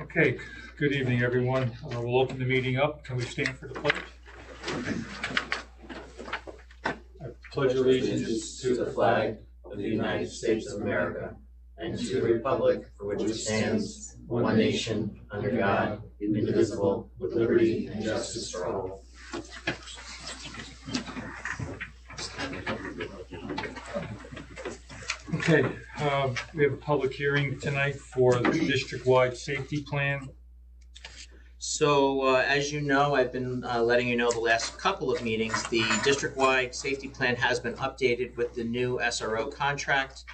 Okay, good evening, everyone. We'll open the meeting up. Can we stand for the pledge? I pledge allegiance to the flag of the United States of America and to the republic for which it stands, one nation, under God, indivisible, with liberty and justice for all. Okay, we have a public hearing tonight for the district-wide safety plan. So as you know, I've been letting you know the last couple of meetings, the district-wide safety plan has been updated with the new SRO contract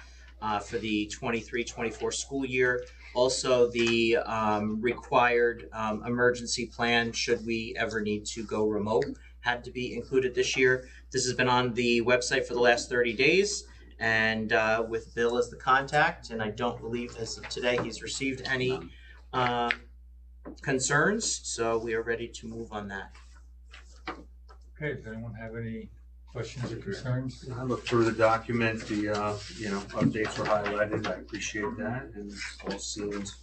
for the 23-24 school year. Also, the required emergency plan, should we ever need to go remote, had to be included this year. This has been on the website for the last 30 days. And with Bill as the contact, and I don't believe as of today he's received any concerns, so we are ready to move on that. Okay, does anyone have any questions or concerns? I looked through the document, the updates were highlighted. I appreciate that, and all seems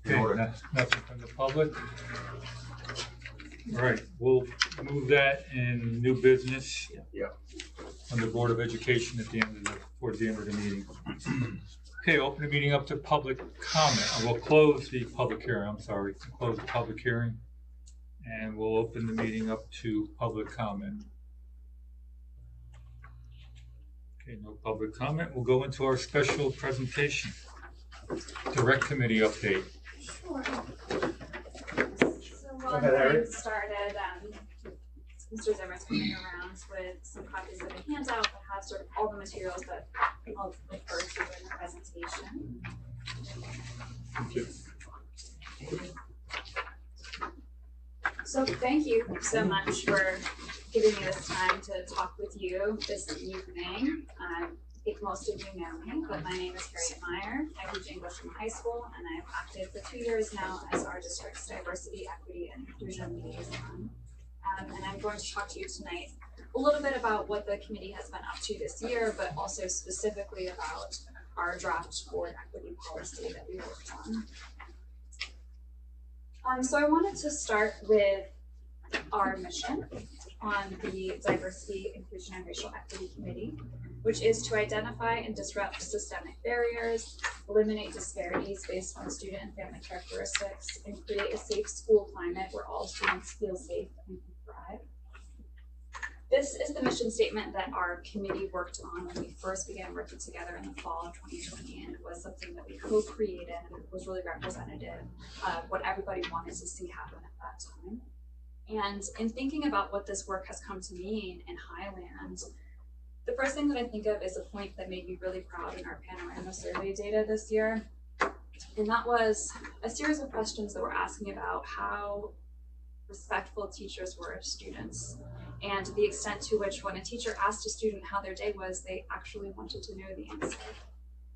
in order. Nothing from the public. All right, we'll move that in new business. Yeah. On the Board of Education towards the end of the meeting. Okay, open the meeting up to public comment. We'll close the public hearing. I'm sorry, close the public hearing, and we'll open the meeting up to public comment. Okay, no public comment. We'll go into our special presentation. Direct committee update. Sure. So while I started, Mr. Zimmer's coming around with some copies of a handout that has sort of all the materials that I'll refer to in the presentation. Thank you. So thank you so much for giving me this time to talk with you this evening. I think most of you know me, but my name is Harriet Meyer. I teach English in high school, and I've acted for 2 years now as our district's diversity, equity, and inclusion liaison. And I'm going to talk to you tonight a little bit about what the committee has been up to this year, but also specifically about our draft board equity policy that we worked on. So I wanted to start with our mission on the Diversity, Inclusion, and Racial Equity Committee, which is to identify and disrupt systemic barriers, eliminate disparities based on student and family characteristics, and create a safe school climate where all students feel safe and can thrive. This is the mission statement that our committee worked on when we first began working together in the fall of 2020, and it was something that we co-created and was really representative of what everybody wanted to see happen at that time. And in thinking about what this work has come to mean in Highland, the first thing that I think of is a point that made me really proud in our panorama survey data this year. And that was a series of questions that were asking about how respectful teachers were of students, and the extent to which when a teacher asked a student how their day was, they actually wanted to know the answer.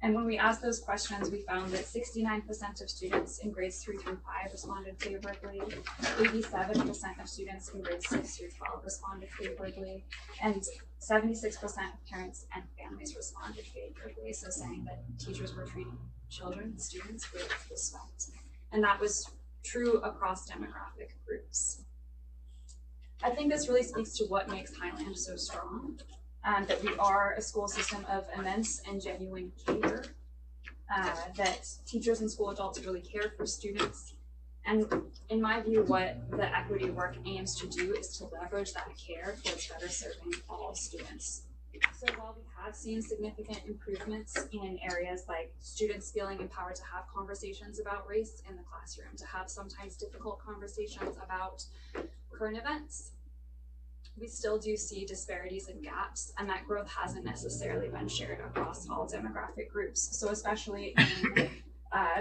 And when we asked those questions, we found that 69% of students in grades 3 through 5 responded favorably, 87% of students in grades 6 through 12 responded favorably, and 76% of parents and families responded favorably, so saying that teachers were treating children, students with respect. And that was true across demographic groups. I think this really speaks to what makes Highland so strong. That we are a school system of immense and genuine care, that teachers and school adults really care for students. And in my view, what the equity work aims to do is to leverage that care towards better serving all students. So while we have seen significant improvements in areas like students feeling empowered to have conversations about race in the classroom, to have sometimes difficult conversations about current events, we still do see disparities and gaps, and that growth hasn't necessarily been shared across all demographic groups. So especially in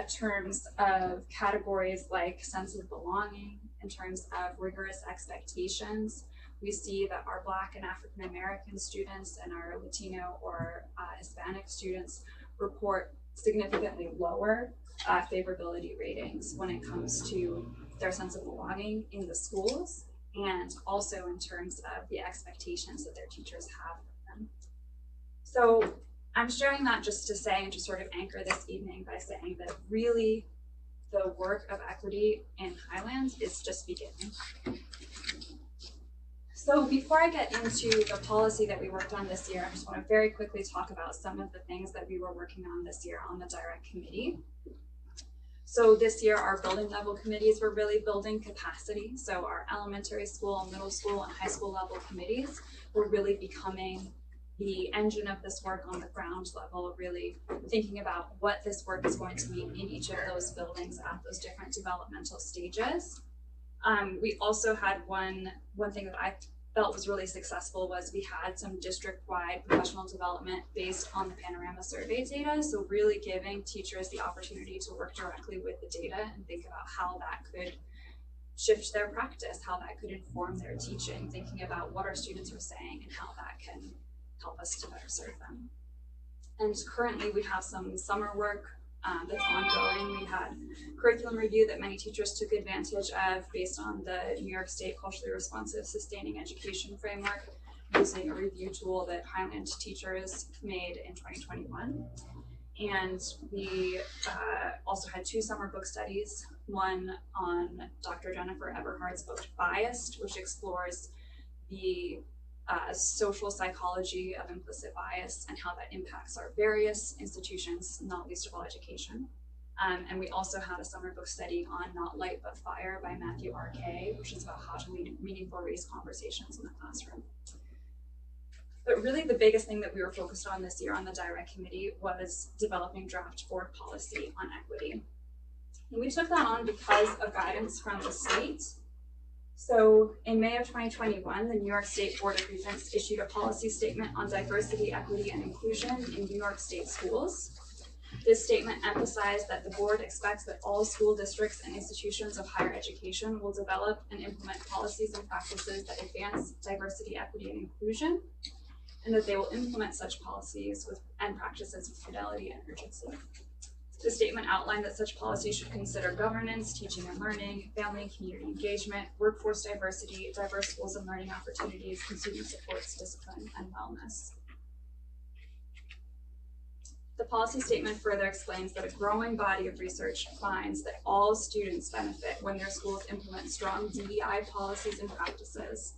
terms of categories like sense of belonging, in terms of rigorous expectations, we see that our Black and African American students and our Latino or Hispanic students report significantly lower favorability ratings when it comes to their sense of belonging in the schools, and also in terms of the expectations that their teachers have for them. So I'm sharing that just to say and to sort of anchor this evening by saying that really the work of equity in Highlands is just beginning. So before I get into the policy that we worked on this year, I just want to very quickly talk about some of the things that we were working on this year on the direct committee. So this year, our building level committees were really building capacity. So our elementary school, middle school, and high school level committees were really becoming the engine of this work on the ground level, really thinking about what this work is going to mean in each of those buildings at those different developmental stages. We also had one thing that I felt was really successful was we had some district-wide professional development based on the Panorama survey data. So really giving teachers the opportunity to work directly with the data and think about how that could shift their practice, how that could inform their teaching, thinking about what our students are saying and how that can help us to better serve them. And currently we have some summer work that's ongoing. We had curriculum review that many teachers took advantage of based on the New York State Culturally Responsive Sustaining Education Framework, using a review tool that Highland teachers made in 2021. And we also had 2 summer book studies, one on Dr. Jennifer Eberhard's book Biased, which explores the social psychology of implicit bias and how that impacts our various institutions, not least of all education. And we also had a summer book study on Not Light But Fire by Matthew R.K., which is about how to lead meaningful race conversations in the classroom. But really the biggest thing that we were focused on this year on the direct committee was developing draft board policy on equity. And we took that on because of guidance from the state. So in May of 2021, the New York State Board of Regents issued a policy statement on diversity, equity, and inclusion in New York State schools. This statement emphasized that the board expects that all school districts and institutions of higher education will develop and implement policies and practices that advance diversity, equity, and inclusion, and that they will implement such policies and practices with fidelity and urgency. The statement outlined that such policies should consider governance, teaching and learning, family and community engagement, workforce diversity, diverse schools and learning opportunities, and student supports, discipline, and wellness. The policy statement further explains that a growing body of research finds that all students benefit when their schools implement strong DEI policies and practices,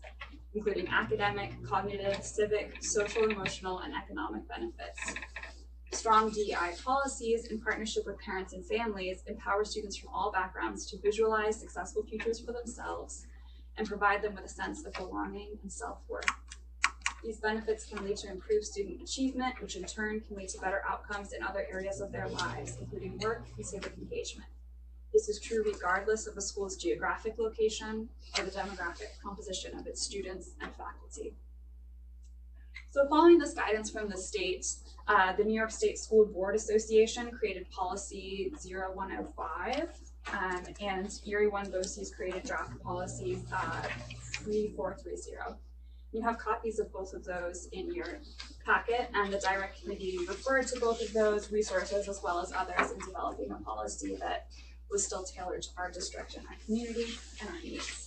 including academic, cognitive, civic, social, emotional, and economic benefits. Strong DEI policies, in partnership with parents and families, empower students from all backgrounds to visualize successful futures for themselves and provide them with a sense of belonging and self-worth. These benefits can lead to improved student achievement, which in turn can lead to better outcomes in other areas of their lives, including work and civic engagement. This is true regardless of a school's geographic location or the demographic composition of its students and faculty. So following this guidance from the state, the New York State School Board Association created policy 0105, and Erie One BOCES created draft policy 3430. You have copies of both of those in your packet, and the direct committee referred to both of those resources as well as others in developing a policy that was still tailored to our district and our community and our needs.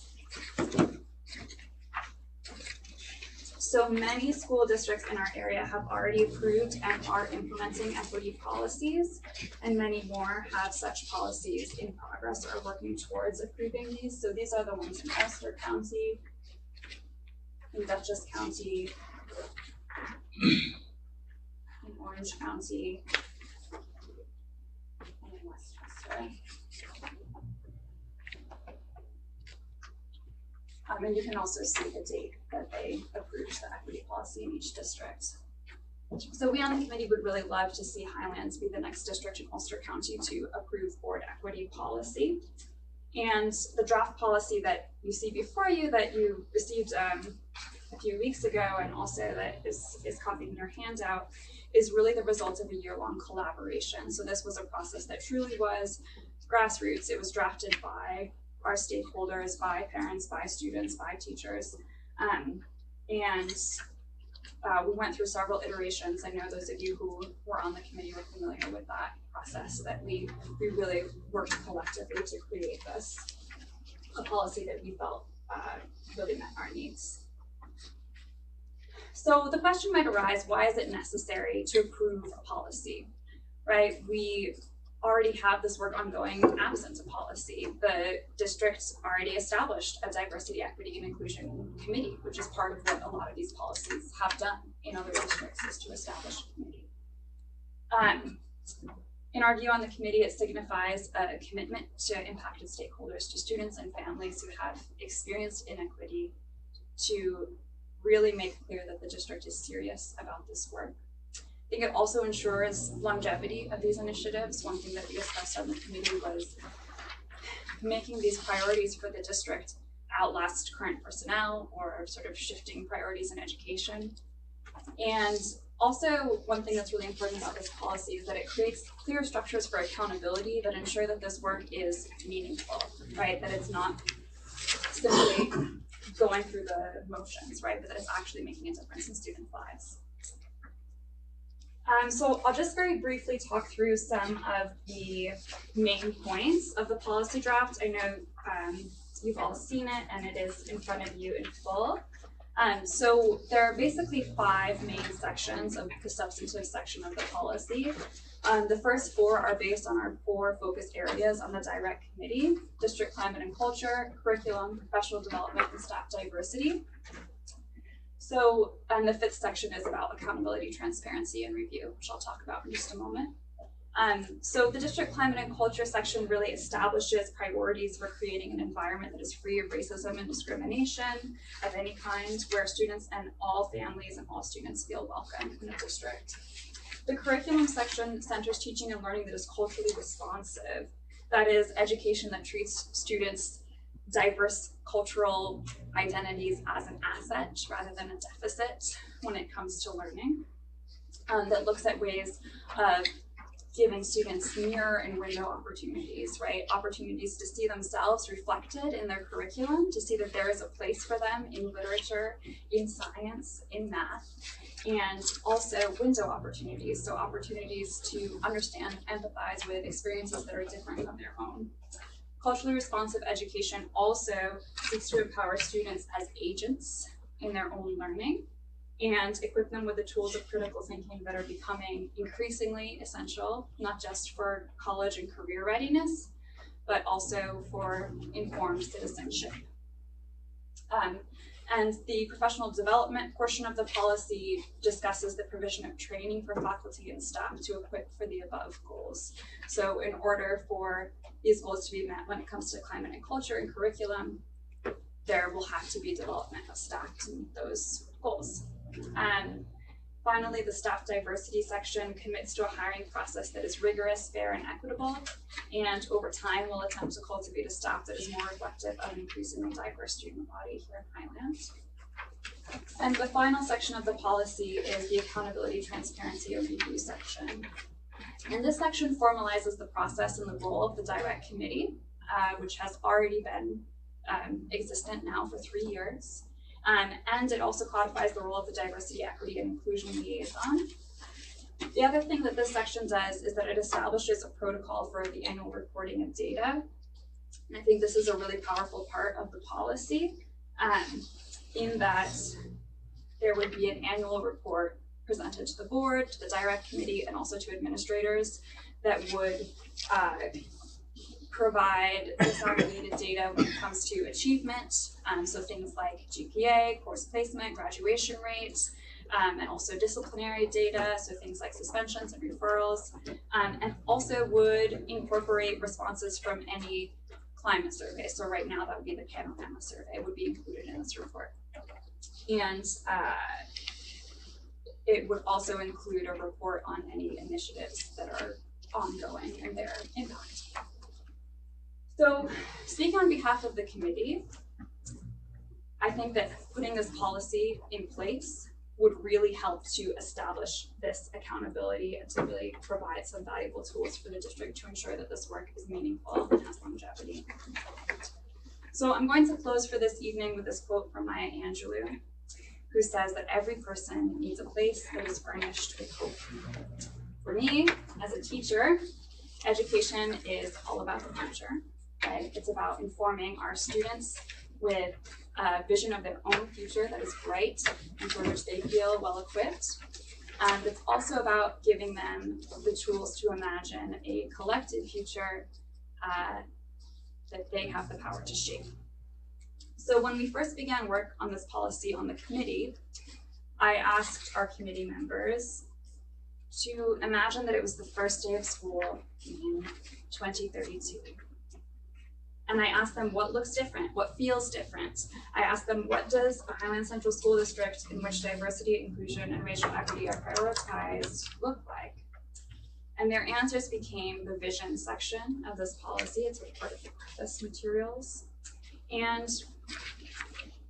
So many school districts in our area have already approved and are implementing equity policies, and many more have such policies in progress or are working towards approving these. So these are the ones in Ulster County, in Dutchess County, in Orange County, and in Westchester. And you can also see the date that they approved the equity policy in each district. So we on the committee would really love to see Highlands be the next district in Ulster County to approve board equity policy. And the draft policy that you see before you that you received a few weeks ago, and also that is copied in your handout, is really the result of a year-long collaboration. So this was a process that truly was grassroots. It was drafted by our stakeholders, by parents, by students, by teachers. We went through several iterations. I know those of you who were on the committee were familiar with that process, that we really worked collectively to create this, a policy that we felt really met our needs. So the question might arise, why is it necessary to approve a policy, right? We already have this work ongoing absent a policy. The district already established a diversity, equity, and inclusion committee, which is part of what a lot of these policies have done in other districts, is to establish a committee. In our view on the committee, it signifies a commitment to impacted stakeholders, to students and families who have experienced inequity, to really make clear that the district is serious about this work. I think it also ensures longevity of these initiatives. One thing that we discussed on the committee was making these priorities for the district outlast current personnel, or sort of shifting priorities in education. And also, one thing that's really important about this policy is that it creates clear structures for accountability that ensure that this work is meaningful, right? That it's not simply going through the motions, right? But that it's actually making a difference in students' lives. So I'll just very briefly talk through some of the main points of the policy draft. I know you've all seen it and it is in front of you in full. So there are basically 5 main sections of the substantive section of the policy. The first 4 are based on our 4 focus areas on the direct committee: district climate and culture, curriculum, professional development, and staff diversity. So, and the 5th section is about accountability, transparency, and review, which I'll talk about in just a moment. So the district climate and culture section really establishes priorities for creating an environment that is free of racism and discrimination of any kind, where students and all families and all students feel welcome in the district. The curriculum section centers teaching and learning that is culturally responsive. That is education that treats students' diverse cultural identities as an asset rather than a deficit when it comes to learning. That looks at ways of giving students mirror and window opportunities, right? Opportunities to see themselves reflected in their curriculum, to see that there is a place for them in literature, in science, in math, and also window opportunities, so opportunities to understand, empathize with experiences that are different from their own. Culturally responsive education also seeks to empower students as agents in their own learning and equip them with the tools of critical thinking that are becoming increasingly essential, not just for college and career readiness, but also for informed citizenship. And the professional development portion of the policy discusses the provision of training for faculty and staff to equip for the above goals. So in order for these goals to be met when it comes to climate and culture and curriculum, there will have to be development of staff to meet those goals. And finally, the staff diversity section commits to a hiring process that is rigorous, fair, and equitable, and over time will attempt to cultivate a staff that is more reflective of an increasingly diverse student body here in Highland. And the final section of the policy is the accountability, transparency, and review section. And this section formalizes the process and the role of the direct committee, which has already been existent now for 3 years. And it also codifies the role of the diversity, equity, and inclusion liaison. The other thing that this section does is that it establishes a protocol for the annual reporting of data. And I think this is a really powerful part of the policy, in that there would be an annual report presented to the board, to the direct committee, and also to administrators that would provide disaggregated data when it comes to achievement, so things like GPA, course placement, graduation rates, and also disciplinary data, so things like suspensions and referrals, and also would incorporate responses from any climate survey. So right now that would be the Panorama survey would be included in this report. And it would also include a report on any initiatives that are ongoing and their impact. So, speaking on behalf of the committee, I think that putting this policy in place would really help to establish this accountability and to really provide some valuable tools for the district to ensure that this work is meaningful and has longevity. So I'm going to close for this evening with this quote from Maya Angelou, who says that every person needs a place that is furnished with hope. For me, as a teacher, education is all about the future. Right? It's about informing our students with a vision of their own future that is bright and for which they feel well equipped. And it's also about giving them the tools to imagine a collective future that they have the power to shape. So when we first began work on this policy on the committee, I asked our committee members to imagine that it was the first day of school in 2032. And I asked them what looks different, what feels different. I asked them, what does a Highland Central School District in which diversity, inclusion, and racial equity are prioritized look like? And their answers became the vision section of this policy. It's part of the preface materials. And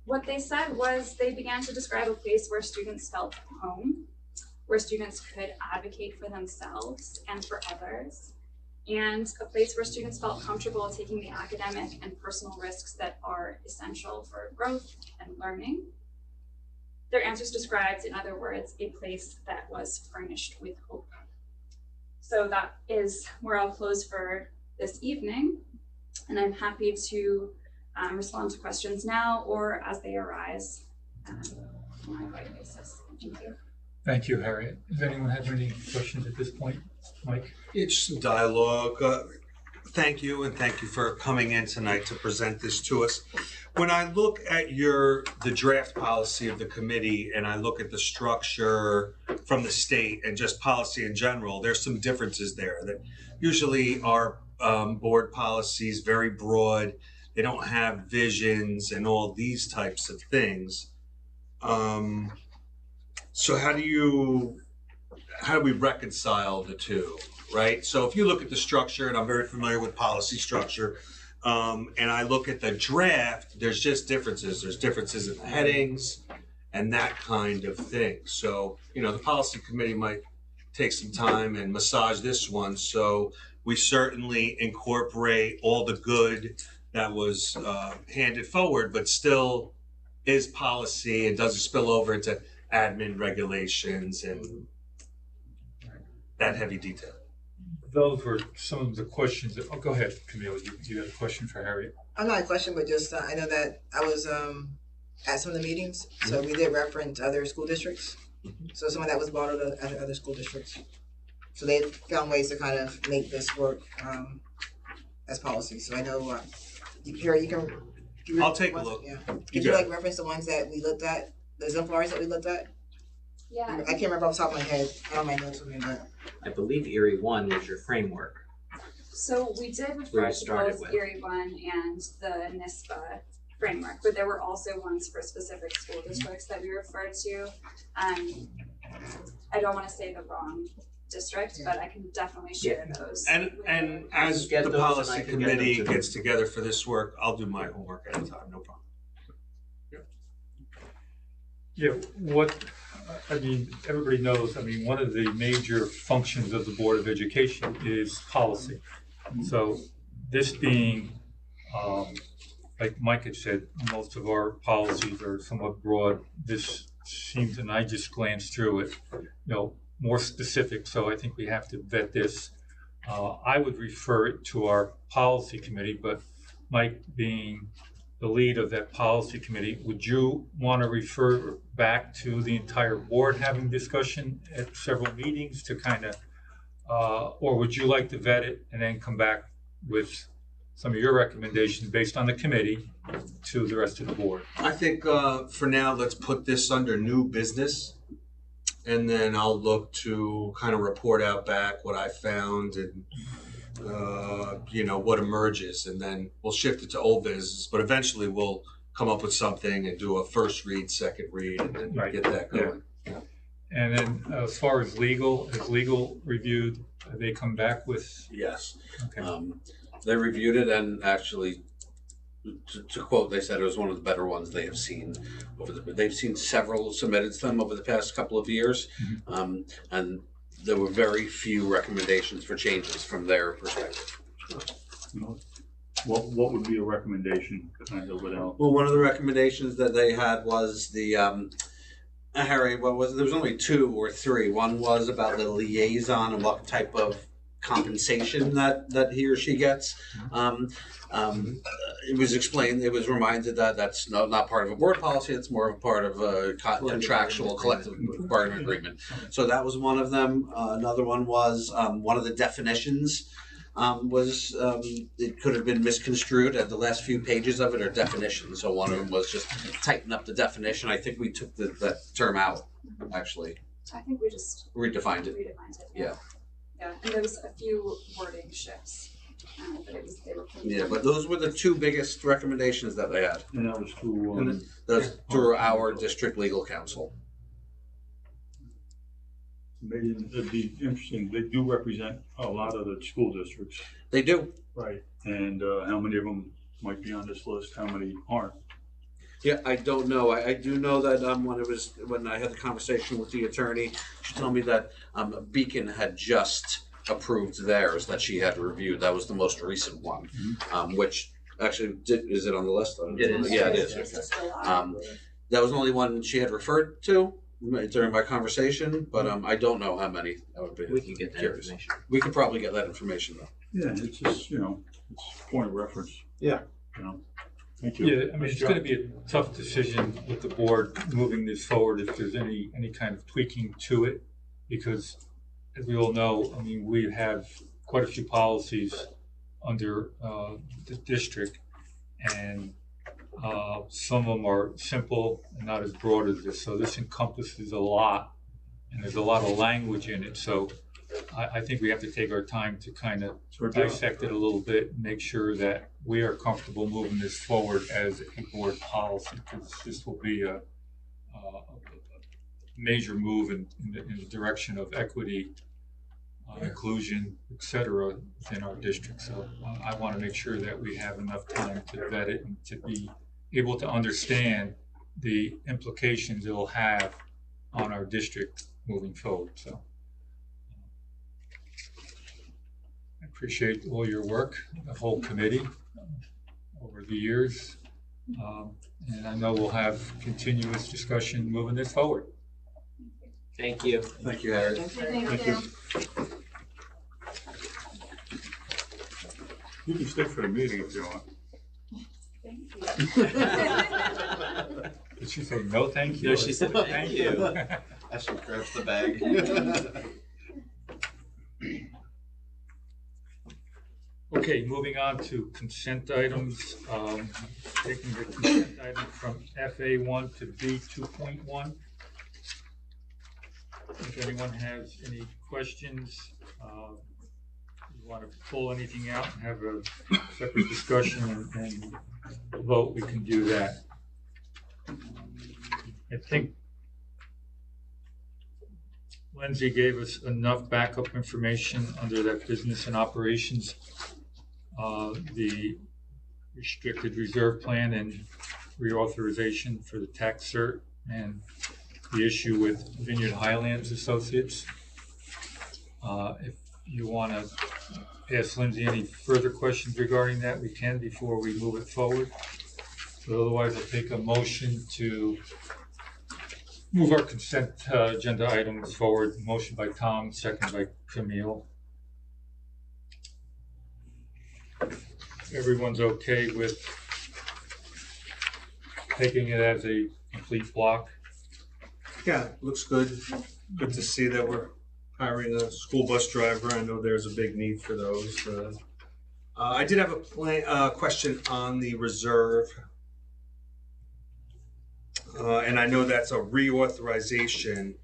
what they said was they began to describe a place where students felt at home, where students could advocate for themselves and for others, and a place where students felt comfortable taking the academic and personal risks that are essential for growth and learning. Their answers described, in other words, a place that was furnished with hope. So that is where I'll close for this evening, and I'm happy to respond to questions now or as they arise on an ongoing basis. Thank you. Thank you, Harriet. Does anyone have any questions at this point? Mike? It's just dialogue. Thank you, and thank you for coming in tonight to present this to us. When I look at the draft policy of the committee, and I look at the structure from the state and just policy in general, there's some differences there. That usually our board policies very broad. They don't have visions and all these types of things. So how do we reconcile the two, right? So if you look at the structure, and I'm very familiar with policy structure, and I look at the draft, there's just differences. There's differences in the headings and that kind of thing. So, the policy committee might take some time and massage this one. So we certainly incorporate all the good that was handed forward, but still is policy and doesn't spill over into admin regulations and that heavy detail. Those were some of the questions that, go ahead, Camille, you had a question for Harriet? Not a question, but just I know that I was at some of the meetings, so we did reference other school districts. So some of that was brought up at other school districts. So they found ways to kind of make this work as policy. So I know, Harry, you can. I'll take a look. Yeah. Could you reference the ones that we looked at, the exemplars that we looked at? Yeah. I can't remember off the top of my head. I don't have my notes with me, but. I believe Erie 1 was your framework. So we did refer to both Erie 1 and the NISPA framework, but there were also ones for specific school districts that we referred to. I don't want to say the wrong district, but I can definitely share those. And as the policy committee gets together for this work, I'll do my homework at a time, no problem. Yeah, everybody knows, one of the major functions of the Board of Education is policy. So this being, like Mike had said, most of our policies are somewhat broad. This seems, and I just glanced through it, more specific, so I think we have to vet this. I would refer it to our policy committee, but Mike being the lead of that policy committee, would you want to refer back to the entire board having discussion at several meetings to kind of, or would you like to vet it and then come back with some of your recommendations based on the committee to the rest of the board? I think for now, let's put this under new business, and then I'll look to kind of report out back what I found and what emerges, and then we'll shift it to old business, but eventually we'll come up with something and do a first read, second read, and then get that going. Yeah. And then as far as legal, has legal reviewed, have they come back with? Yes. Okay. They reviewed it, and actually, to quote, they said it was one of the better ones they have seen they've seen several submitted to them over the past couple of years. And there were very few recommendations for changes from their perspective. What would be a recommendation kind of without? Well, one of the recommendations that they had was the Harry, what was it? There was only 2 or 3. One was about the liaison and what type of compensation that he or she gets. It was explained, it was reminded that that's not part of a board policy, it's more of a part of a contractual collective bargaining agreement. So that was one of them. Another one was one of the definitions was it could have been misconstrued, and the last few pages of it are definitions. So one of them was just tighten up the definition. I think we took that term out, actually. I think we just Redefined it. Yeah. Yeah, and there was a few wording shifts, but they were pretty. Yeah, but those were the two biggest recommendations that they had. And that was through, And that's through our district legal counsel. maybe it'd be interesting, they do represent a lot of the school districts. They do. Right. And how many of them might be on this list, how many aren't? Yeah, I don't know. I do know that when I had the conversation with the attorney, she told me that Beacon had just approved theirs that she had reviewed. That was the most recent one, which actually is it on the list? It is. Yeah, it It's is. just Okay. a lot. That was the only one she had referred to during my conversation, but I don't know how many. That would be. We can get that curious. information. We could probably get that information though. Yeah, it's just, it's point of reference. Yeah. Thank you. Yeah, I mean, it's gonna be a tough decision with the board moving this forward if there's any kind of tweaking to it. Because as we all know, I mean, we have quite a few policies under the district, and some of them are simple and not as broad as this. So this encompasses a lot, and there's a lot of language in it. So I think we have to take our time to kind of dissect it a little bit, and make sure that we are comfortable moving this forward as a board policy, because this will be a major move in the direction of equity, inclusion, et cetera, within our district. So I want to make sure that we have enough time to vet it and to be able to understand the implications it'll have on our district moving forward. So I appreciate all your work, the whole committee, over the years. And I know we'll have continuous discussion moving this forward. Thank you. Thank you, Harry. Thank you. You can stay for the meeting if you want. Thank you. Did she say no, thank you? No, she said thank you. As she grabs the bag. Okay, moving on to consent items. Taking the consent item from FA1 to B2.1. If anyone has any questions, you want to pull anything out and have a separate discussion and vote, we can do that. I think Lindsay gave us enough backup information under that business and operations, the restricted reserve plan and reauthorization for the tax cert, and the issue with Vineyard Highlands Associates. If you want to ask Lindsay any further questions regarding that, we can before we move it forward. But otherwise, I'll take a motion to move our consent agenda items forward. Motion by Tom, second by Camille. Everyone's okay with taking it as a complete block? Yeah, looks good. Good to see that we're hiring a school bus driver. I know there's a big need for those. I did have a question on the reserve. And I know that's a reauthorization,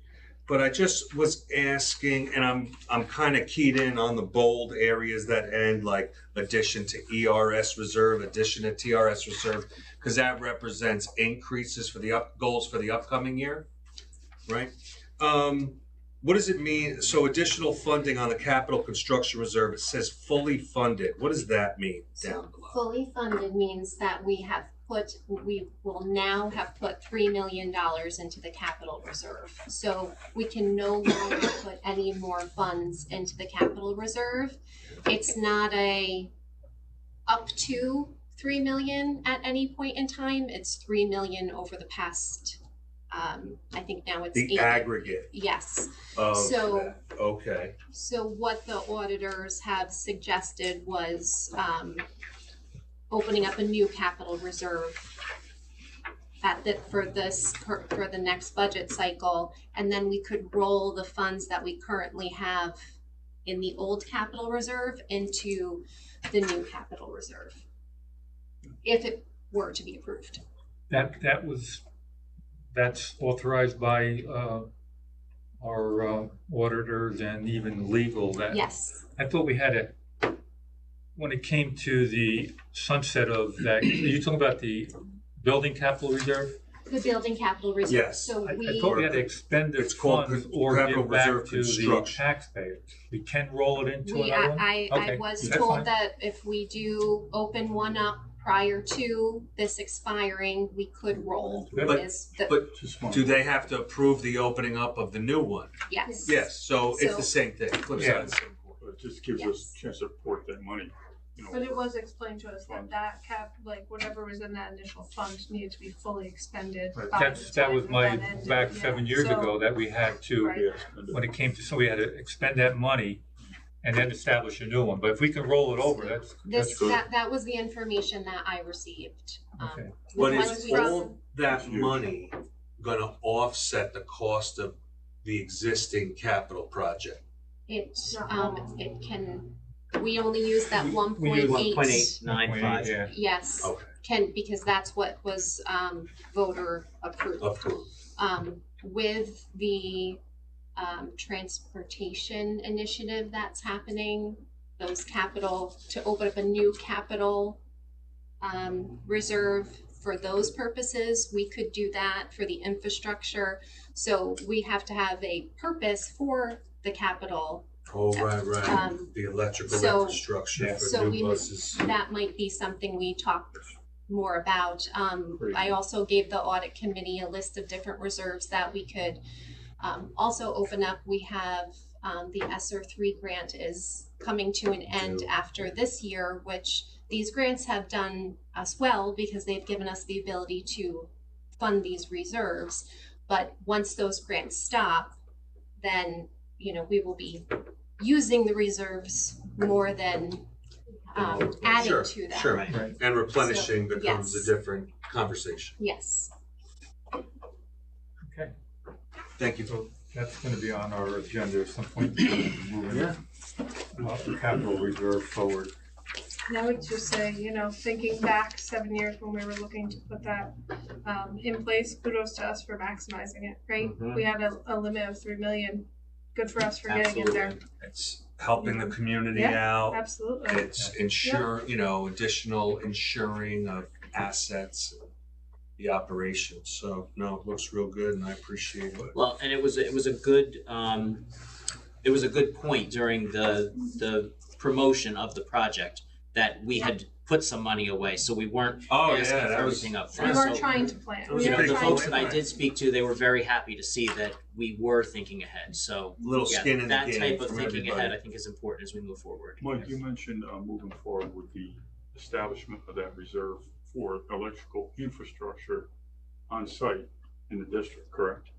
but I just was asking, and I'm kind of keyed in on the bold areas that end, like addition to ERS reserve, addition to TRS reserve, because that represents increases for the goals for the upcoming year, right? What does it mean? So additional funding on the capital construction reserve, it says fully funded. What does that mean down below? Fully funded means that we will now have put $3 million into the capital reserve. So we can no longer put any more funds into the capital reserve. It's not up to $3 million at any point in time. It's $3 million over the past I think now it's The 8. aggregate Yes. of So- that. Okay. So what the auditors have suggested was opening up a new capital reserve for the next budget cycle, and then we could roll the funds that we currently have in the old capital reserve into the new capital reserve, if it were to be approved. That's authorized by our auditors and even legal. That Yes. I thought we had it when it came to the sunset of that. Are you talking about the building capital reserve? The building capital reserve. Yes. So I we, thought we had to expend the It's called funds or capital give back reserve to the construction. taxpayers. We can roll it into we another one? I Okay, was that's told fine. that if we do open one up prior to this expiring, we could roll. But- Is the, But Just one. do they have to approve the opening up of the new one? yes. Yes, so it's So- the same thing, flip Yeah. side of the same coin. It just gives us a chance to report that money, you know. But it was explained to us that that cap, like whatever was in that initial fund needed to be fully expended by the That time was my, that ended, back yeah. 7 years So- ago, that we had to, Right. Yes, and when it came to, so we had to expend that money and then establish a new one. But if we can roll it over, that's This, good. that was the information that I received. Okay. But once is we- all that money gonna offset the cost of the existing capital project? It can, we only use that We 1.8. 1.895. Yeah. Yes, Okay, because that's what was, voter approved. approved. With the transportation initiative that's happening, those capital, to open up a new capital reserve for those purposes, we could do that for the infrastructure. So we have to have a purpose for the capital. Oh, right, Um, the electrical so- infrastructure Yeah. for So new buses. that might be something we talk more about. Great. I also gave the audit committee a list of different reserves that we could also open up. We have the ESSER 3 grant is coming to an end after this year, which these grants have done us well because they've given us the ability to fund these reserves. But once those grants stop, then, we will be using the reserves more than adding Sure, to them. sure. Right. Right. And replenishing becomes yes. a different conversation. Yes. Okay. Thank you. So that's gonna be on our agenda at some point, moving the capital reserve forward. And I would just say, thinking back 7 years when we were looking to put that in place, kudos to us for maximizing it, right? Mhm. We had a limit of 3 million. Good for us for getting it there. It's helping the community Yeah. out. Absolutely. It's additional insuring of assets, the operation. So no, it looks real good and I appreciate it. Well, and it was a good point during the promotion of the project that we had put some money away, so we weren't Oh, asking yeah, for that was- everything up We front. weren't So, trying to plan. It was We a were big the trying folks to that I plan. did speak to, they were very happy to see that we were thinking ahead. So Little yeah, skin in the that game type of from thinking everybody. ahead, I think, is important as we move forward. Mike, you mentioned moving forward with the establishment of that reserve for electrical infrastructure on site in the district, correct?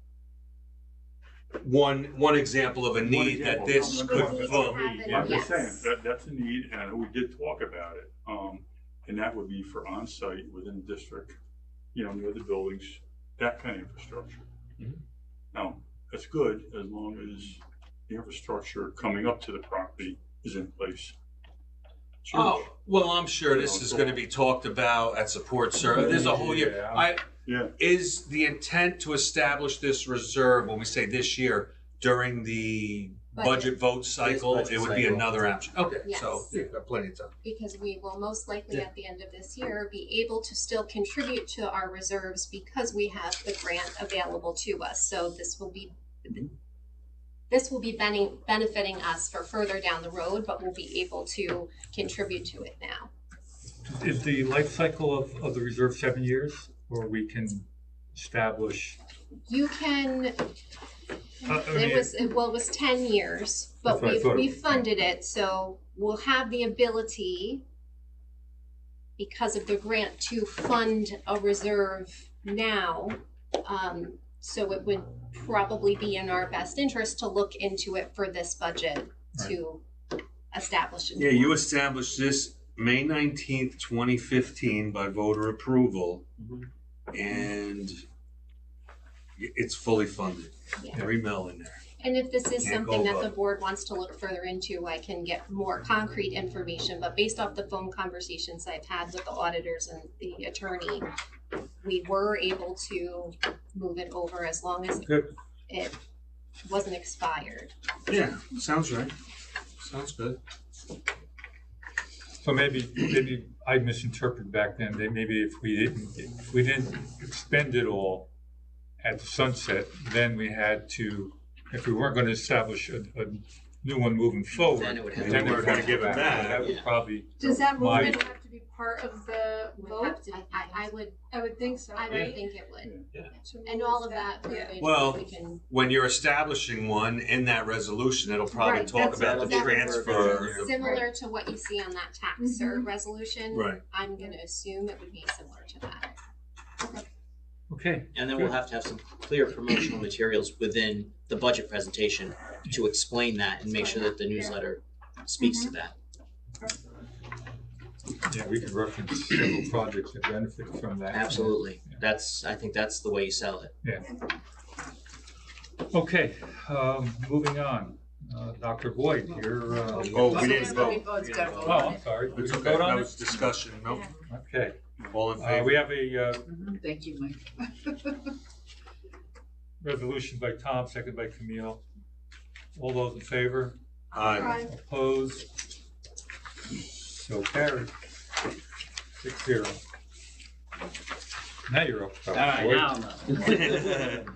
One example of a need that this example. could Need to fill. have it, I'm just yes. saying, that's a need, and we did talk about it, and that would be for on-site within the district, near the buildings, that kind of infrastructure. Mhm. Now, that's good as long as the infrastructure coming up to the property is in place. Sure. Oh, well, I'm sure this is gonna be talked about at support service. There's a whole year. Yeah. Yeah, Is the intent to establish this reserve, when we say this year, during the budget vote cycle? budget It would be cycle. another option. Okay, Yes. so you've got plenty of time. Because we will most likely Yeah. at the end of this year be able to still contribute to our reserves because we have the grant available to us. So this will be benefiting us for further down the road, but we'll be able to contribute to it now. Is the life cycle of the reserve 7 years, or we can establish? You can, I mean, it was 10 years, but That's what I thought it we was. funded it, so we'll have the ability because of the grant to fund a reserve now, So it would probably be in our best interest to look into it for this budget to establish it. Yeah, you established this May 19th, 2015 by voter approval, and it's fully funded. Yeah. Every mill in there. And if this is Can't something go that the above. board wants to look further into, I can get more concrete information, but based off the phone conversations I've had with the auditors and the attorney, we were able to move it over as long as Good. it wasn't expired. Yeah, sounds right. Sounds good. So maybe I misinterpreted back then, that maybe if we didn't expend it all at the sunset, then we had to, if we weren't gonna establish a new one moving forward, Then it would have then to we be were gonna back. give it back. Yeah. That would probably, Does that My- movement have to be part of the Would vote? have to- I would I would think so, I right? would think it would. To And move all of that Yeah. verbiage, Well, we can, When you're establishing one in that resolution, it'll probably Right, talk that's- about the that'll be transfer. similar to what you see on that taxer resolution. Right. I'm gonna assume it would be similar to that. okay. And then we'll have to have some clear promotional materials within the budget presentation to explain that and make sure that the newsletter speaks to that. Yeah, we can reference several projects that benefit from that. Absolutely. I think that's the way you sell it. Okay, moving on. Dr. Boyd, you're, Oh, we didn't vote. oh, I'm sorry. Did It's you okay. vote on That it? was discussion. No, Okay, all in favor? we have a Thank you, Mike. resolution by Tom, second by Camille. All those in favor? Aye. Opposed? So carried. 6-0. Now you're up. All right, now I'm up.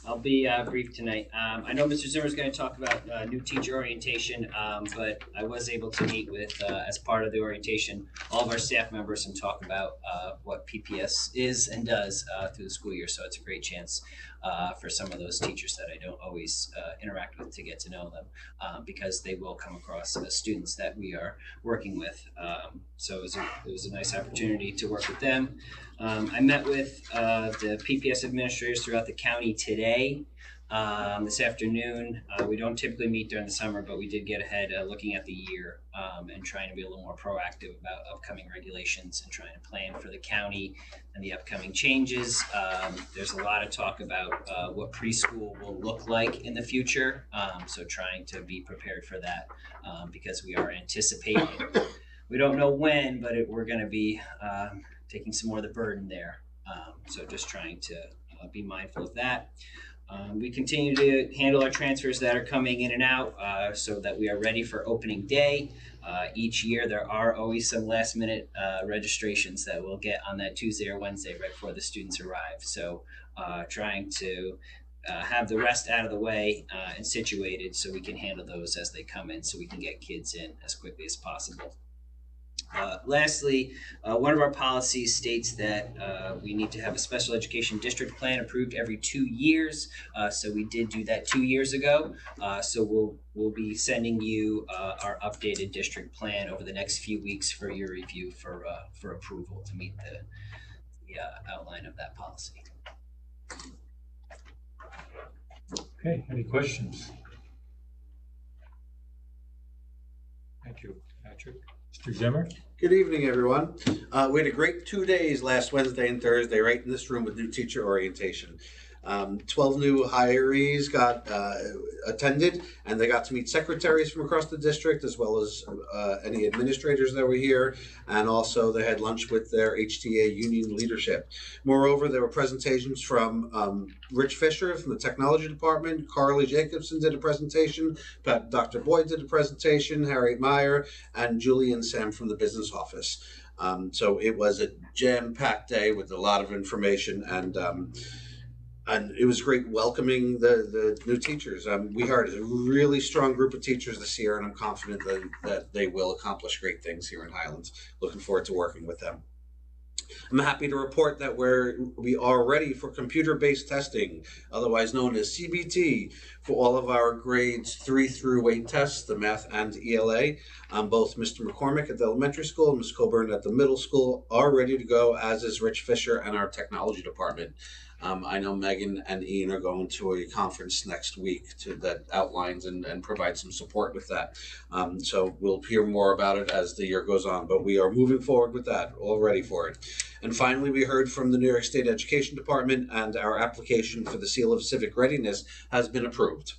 I'll be brief tonight. I know Mr. Zimmer's going to talk about new teacher orientation, but I was able to meet with, as part of the orientation, all of our staff members and talk about what PPS is and does through the school year. So it's a great chance for some of those teachers that I don't always interact with to get to know them, because they will come across as students that we are working with. So it was a nice opportunity to work with them. I met with the PPS administrators throughout the county today, this afternoon. We don't typically meet during the summer, but we did get ahead looking at the year and trying to be a little more proactive about upcoming regulations and trying to plan for the county and the upcoming changes. There's a lot of talk about what preschool will look like in the future, so trying to be prepared for that because we are anticipating, we don't know when, but we're going to be taking some more of the burden there. So just trying to be mindful of that. We continue to handle our transfers that are coming in and out so that we are ready for opening day. Each year there are always some last minute registrations that we'll get on that Tuesday or Wednesday right before the students arrive. So trying to have the rest out of the way and situated so we can handle those as they come in so we can get kids in as quickly as possible. Lastly, one of our policies states that we need to have a special education district plan approved every 2 years. So we did do that 2 years ago. So we'll be sending you our updated district plan over the next few weeks for your review for approval to meet the outline of that policy. Okay, any questions? Thank you, Patrick. Mr. Zimmer? Good evening, everyone. We had a great 2 days last Wednesday and Thursday right in this room with new teacher orientation. 12 new hirees got attended, and they got to meet secretaries from across the district as well as any administrators that were here, and also they had lunch with their HTA union leadership. Moreover, there were presentations from Rich Fisher from the technology department, Carly Jacobson did a presentation, Dr. Boyd did a presentation, Harriet Meyer, and Julian Sam from the business office. So it was a jam-packed day with a lot of information, and it was great welcoming the new teachers. We hired a really strong group of teachers this year, and I'm confident that they will accomplish great things here in Highlands. Looking forward to working with them. I'm happy to report that we are ready for computer-based testing, otherwise known as CBT, for all of our grades 3 through 8 tests, the math and ELA. Both Mr. McCormick at the elementary school and Ms. Coburn at the middle school are ready to go, as is Rich Fisher and our technology department. I know Megan and Ian are going to a conference next week that outlines and provides some support with that. So we'll hear more about it as the year goes on, but we are moving forward with that, all ready for it. And finally, we heard from the New York State Education Department, and our application for the Seal of Civic Readiness has been approved.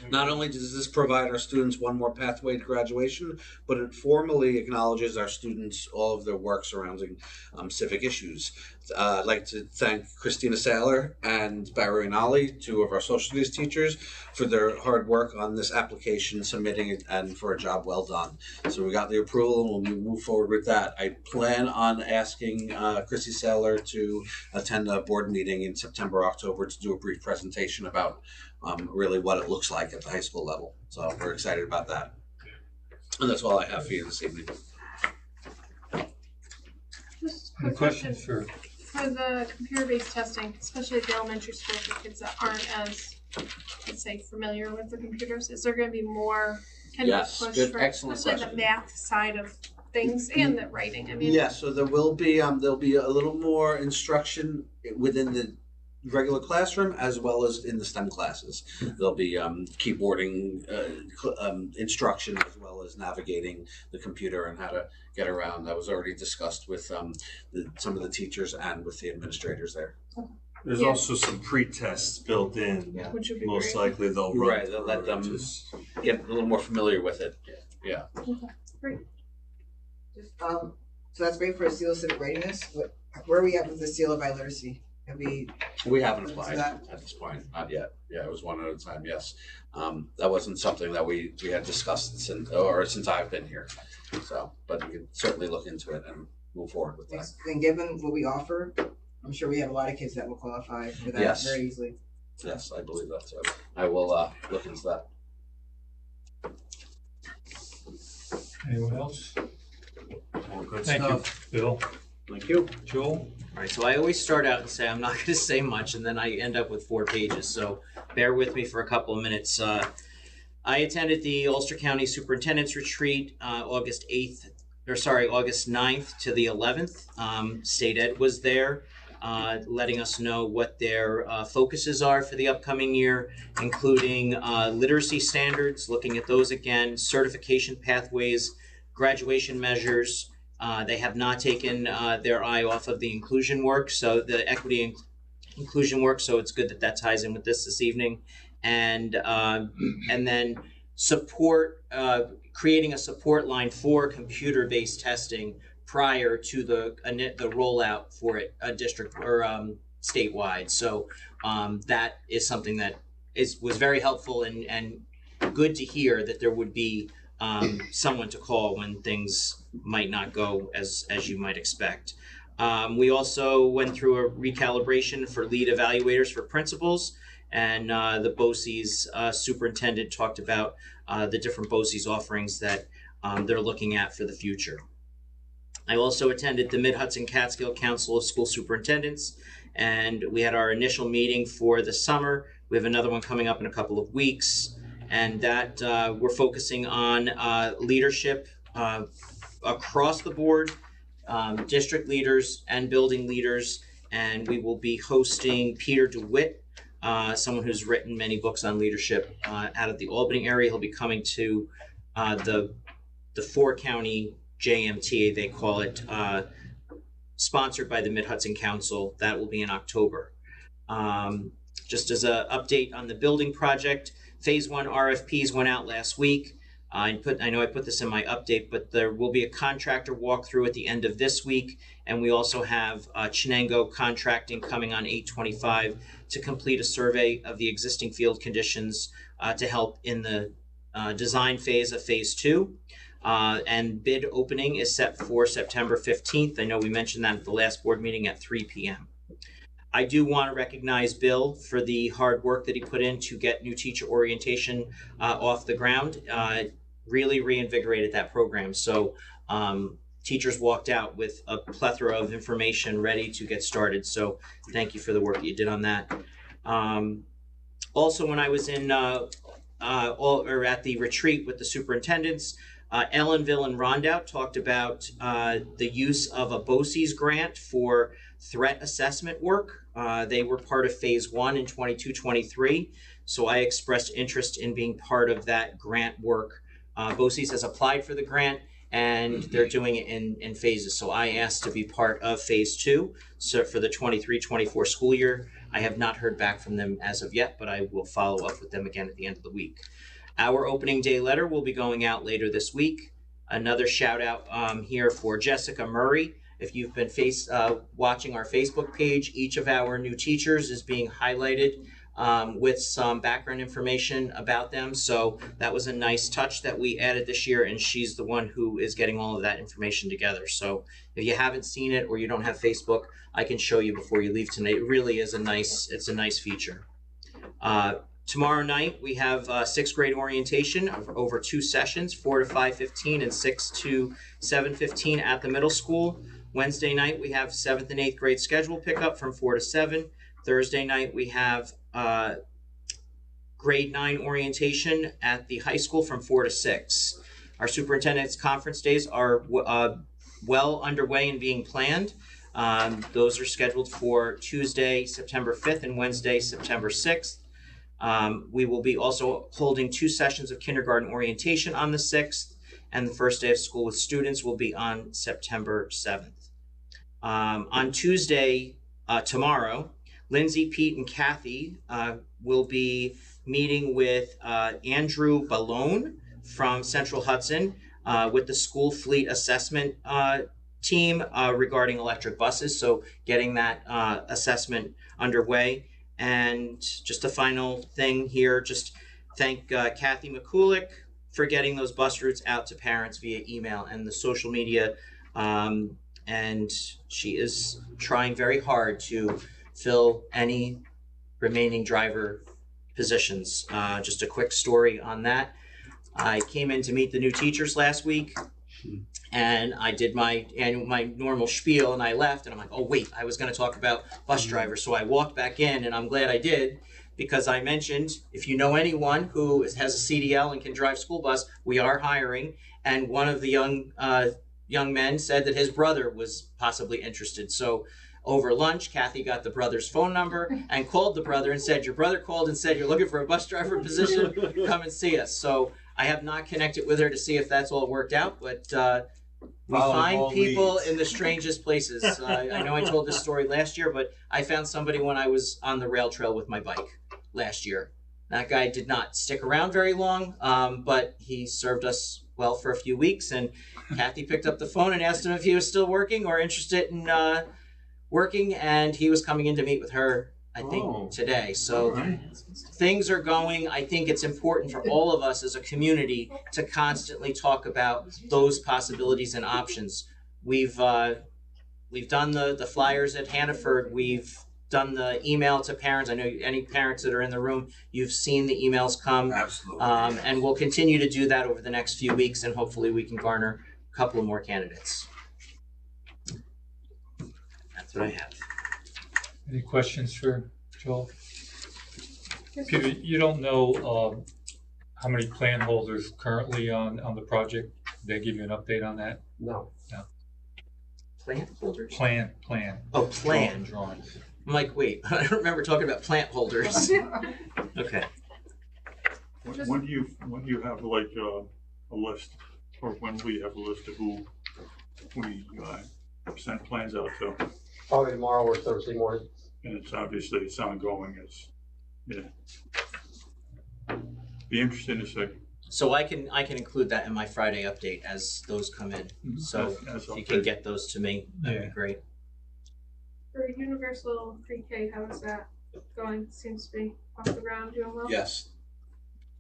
Not only does this provide our students one more pathway to graduation, but it formally acknowledges our students all of their work surrounding civic issues. I'd like to thank Christina Saylor and Barry and Ali, two of our social studies teachers, for their hard work on this application, submitting it, and for a job well done. So we got the approval, and we'll move forward with that. I plan on asking Chrissy Saylor to attend a board meeting in September, October to do a brief presentation about really what it looks like at the high school level. So we're excited about that. And that's all I have for you this evening. Just a Any quick question. questions for? For the computer-based testing, especially at the elementary school for kids that aren't as, let's say, familiar with the computers, is there gonna be more kind Yes, of push good, for excellent especially question. the math side of things and the writing? I mean, Yeah, so there will be there'll be a little more instruction within the regular classroom as well as in the STEM classes. There'll be keyboarding instruction as well as navigating the computer and how to get around. That was already discussed with some of the teachers and with the administrators there. There's Yeah. also some pre-tests built in. Yeah. which would be Most great. likely they'll run. Right, they'll let them get a little more familiar with it. Yeah. So that's great for a seal of civic readiness. Where are we at with the seal of iliteracy? Have We haven't What's applied that? at this point, not yet. Yeah, it was one at a time, yes. That wasn't something that we had discussed since I've been here. So, but we can certainly look into it and move forward with that. and given what we offer, I'm sure we have a lot of kids that will qualify for that Yes. very easily. Yes, I believe that, so I will look into that. Anyone else? All good Thank stuff. you, Bill. Thank you. Joel? All right, so I always start out and say I'm not going to say much, and then I end up with 4 pages. So bear with me for a couple of minutes. I attended the Ulster County Superintendent's Retreat August 9th to the 11th. State Ed was there, letting us know what their focuses are for the upcoming year, including literacy standards, looking at those again, certification pathways, graduation measures. They have not taken their eye off of the inclusion work, so the equity and inclusion work. So it's good that that ties in with this evening, and then support creating a support line for computer-based testing prior to the rollout for it, district or statewide. So that is something that was very helpful and good to hear that there would be someone to call when things might not go as you might expect. We also went through a recalibration for lead evaluators for principals, and the BOCES superintendent talked about the different BOCES offerings that they're looking at for the future. I also attended the Mid-Hudson Catskill Council of School Superintendents, and we had our initial meeting for the summer. We have another one coming up in a couple of weeks, and that we're focusing on leadership across the board, district leaders and building leaders, and we will be hosting Peter DeWitt, someone who's written many books on leadership out of the Albany area. He'll be coming to the 4-county JMT, they call it, sponsored by the Mid-Hudson Council. That will be in October. Just as an update on the building project, Phase 1 RFPs went out last week. I know I put this in my update, but there will be a contractor walkthrough at the end of this week, and we also have Chenango Contracting coming on 8/25 to complete a survey of the existing field conditions to help in the design phase of Phase 2. And bid opening is set for September 15th. I know we mentioned that at the last board meeting at 3 p.m. I do want to recognize Bill for the hard work that he put in to get new teacher orientation off the ground. Really reinvigorated that program. So teachers walked out with a plethora of information ready to get started. So thank you for the work that you did on that. Also, when I was in at the retreat with the superintendents, Ellenville and Rondout talked about the use of a BOCES grant for threat assessment work. They were part of phase 1 in 22-23, so I expressed interest in being part of that grant work. BOCES has applied for the grant, and they're doing it in phases, so I asked to be part of phase 2, so for the 23-24 school year. I have not heard back from them as of yet, but I will follow up with them again at the end of the week. Our opening day letter will be going out later this week. Another shout out here for Jessica Murray. If you've been watching our Facebook page, each of our new teachers is being highlighted with some background information about them. So that was a nice touch that we added this year, and she's the one who is getting all of that information together. So if you haven't seen it or you don't have Facebook, I can show you before you leave tonight. It really is a nice feature. Tomorrow night, we have 6th grade orientation over 2 sessions, 4 to 5:15 and 6 to 7:15 at the middle school. Wednesday night, we have 7th and 8th grade schedule pickup from 4 to 7. Thursday night, we have grade 9 orientation at the high school from 4 to 6. Our superintendent's conference days are well underway and being planned. Those are scheduled for Tuesday, September 5th and Wednesday, September 6th. We will be also holding 2 sessions of kindergarten orientation on the 6th, and the first day of school with students will be on September 7th. On Tuesday, tomorrow, Lindsay, Pete, and Kathy will be meeting with Andrew Ballone from Central Hudson with the school fleet assessment team regarding electric buses, so getting that assessment underway. And just a final thing here, just thank Kathy McCulick for getting those bus routes out to parents via email and the social media. And she is trying very hard to fill any remaining driver positions. Just a quick story on that. I came in to meet the new teachers last week, and I did my normal spiel, and I left, and I'm like, oh wait, I was going to talk about bus drivers. So I walked back in, and I'm glad I did, because I mentioned, if you know anyone who has a CDL and can drive school bus, we are hiring. And one of the young men said that his brother was possibly interested. So over lunch, Kathy got the brother's phone number and called the brother and said, your brother called and said you're looking for a bus driver position, come and see us. So I have not connected with her to see if that's all worked out, but we find people in the strangest places. I know I told this story last year, but I found somebody when I was on the rail trail with my bike last year. That guy did not stick around very long, but he served us well for a few weeks, and Kathy picked up the phone and asked him if he was still working or interested in working, and he was coming in to meet with her, I think, today. So things are going. I think it's important for all of us as a community to constantly talk about those possibilities and options. We've done the flyers at Hannaford. We've done the email to parents. I know any parents that are in the room, you've seen the emails come. Absolutely. And we'll continue to do that over the next few weeks, and hopefully we can garner a couple of more candidates. That's what I have. Any questions for Joel? Peter, you don't know how many plan holders currently on the project? Did they give you an update on that? No. Plant holders? Plan. Oh, plan. Drawings. I'm like, wait, I don't remember talking about plant holders. Okay. When do you have like a list, or when we have a list of who we send plans out to? Probably tomorrow or Thursday morning. And it's obviously it's ongoing. Be interesting to see. So I can include that in my Friday update as those come in. So As if you can get those to me, that'd be great. For universal pre-K, how is that going? Seems to be off the ground, doing well. Yes.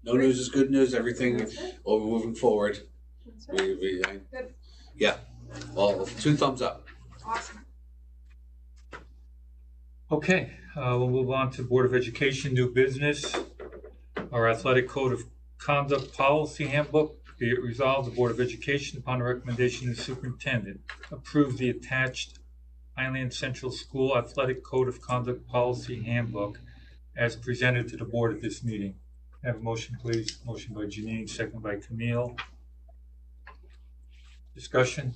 No news is good news. Everything over moving forward. That's it. Good. Yeah. All 2 thumbs up. Awesome. Okay, we'll move on to Board of Education, new business. Our athletic code of conduct policy handbook. Be it resolved, the Board of Education, upon the recommendation of the superintendent, approves the attached Highland Central School Athletic Code of Conduct Policy Handbook as presented to the board at this meeting. Have a motion, please. Motion by Janine, second by Camille. Discussion?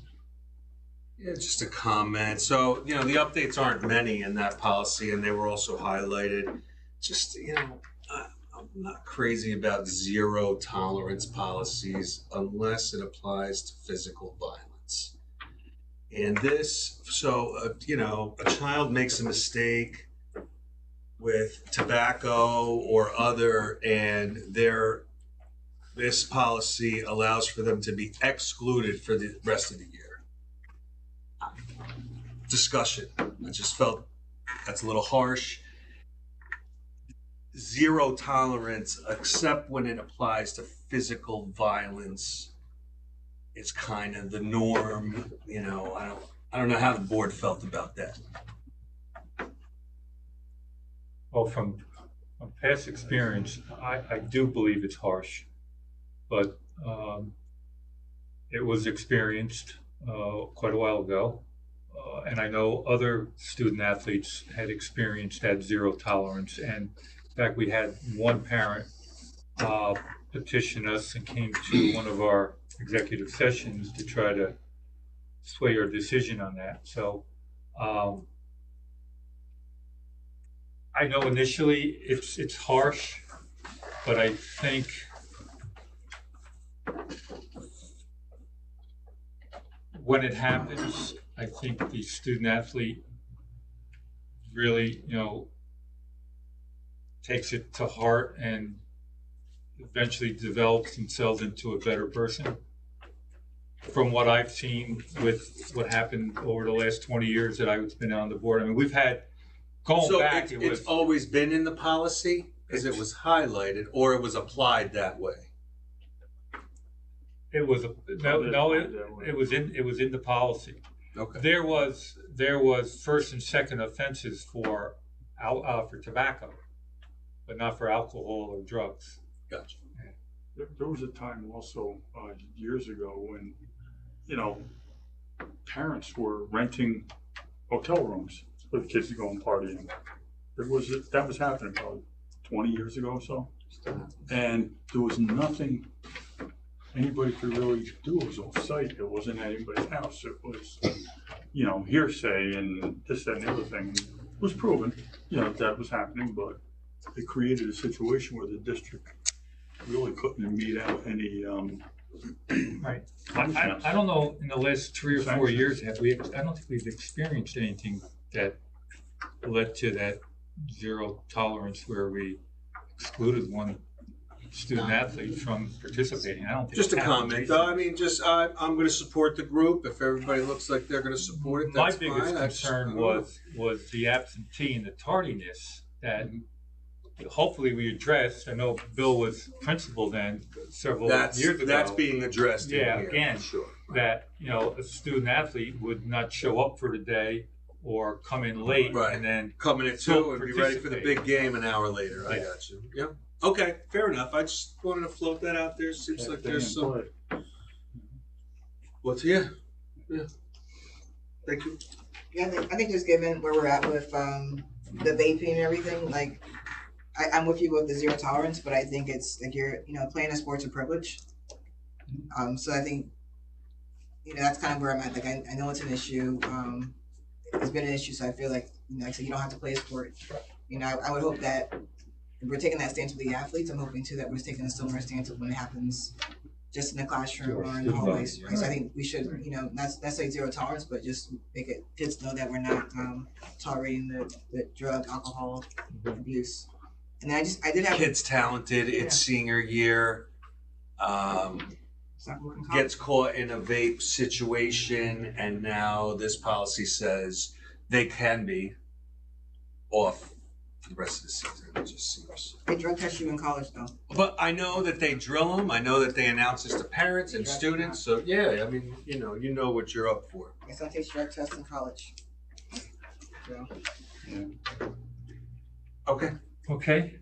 Yeah, just a comment. So, you know, the updates aren't many in that policy, and they were also highlighted. Just, you know, I'm not crazy about zero tolerance policies unless it applies to physical violence. And this, so, you know, a child makes a mistake with tobacco or other, and this policy allows for them to be excluded for the rest of the year. Discussion. I just felt that's a little harsh. Zero tolerance, except when it applies to physical violence, is kind of the norm. You know, I don't know how the board felt about that. Well, from past experience, I do believe it's harsh, but it was experienced quite a while ago. And I know other student athletes had experienced that zero tolerance. And in fact, we had one parent petition us and came to one of our executive sessions to try to sway our decision on that. So I know initially it's harsh, but I think when it happens, I think the student athlete really, you know, takes it to heart and eventually develops themselves into a better person. From what I've seen with what happened over the last 20 years that I've been on the board, I mean, we've had going So back. it's always been in the policy because it was highlighted or it was applied that way. It was it was in the policy. Okay. There was first and second offenses for tobacco, but not for alcohol or drugs. Gotcha. There was a time also years ago when, you know, parents were renting hotel rooms for the kids to go and party in. That was happening probably 20 years ago or so. And there was nothing anybody could really do. It was off-site. It wasn't anybody's house. It was, you know, hearsay and this, that, and the other thing. It was proven, you know, that was happening, but it created a situation where the district really couldn't meet out any Right. I don't know, in the last 3 or 4 years, I don't think we've experienced anything that led to that zero tolerance where we excluded one student athlete from participating. I don't think. Just a it's happened comment, recently. though. I mean, I'm going to support the group. If everybody looks like they're going to support it, that's My biggest fine. concern was the absentee and the tardiness that hopefully we addressed. I know Bill was principal then several years ago. That's being addressed in Yeah, here, again, for sure. that, you know, a student athlete would not show up for the day or come in late Right. and then Coming at Still 2 and be ready for the participate. big game an hour later. I Yeah. got you. Yeah. Okay, fair enough. I just wanted to float that out there. Seems like there's some. What's yeah. Thank you. Yeah, I think just given where we're at with the vaping and everything, like I'm with you with the zero tolerance, but I think it's like playing a sport's a privilege. So I think that's kind of where I'm at. Like I know it's an issue. It's been an issue, so I feel like like I said, you don't have to play a sport. I would hope that if we're taking that stance with the athletes, I'm hoping too that we're taking a similar stance when it happens just in the classroom or in the hallways. Right? So I think we should, not necessarily zero tolerance, but just make it kids know that we're not tolerating the drug, alcohol abuse. And then I did have Kid's talented. It's senior year. Gets caught in a vape situation, and now this policy says they can be off for the rest of the season. It just seems. They drug test you in college, though. But I know that they drill them. I know that they announce this to parents and students. So yeah, I mean, you know what you're up for. My son takes drug tests in college. So. Okay. Okay.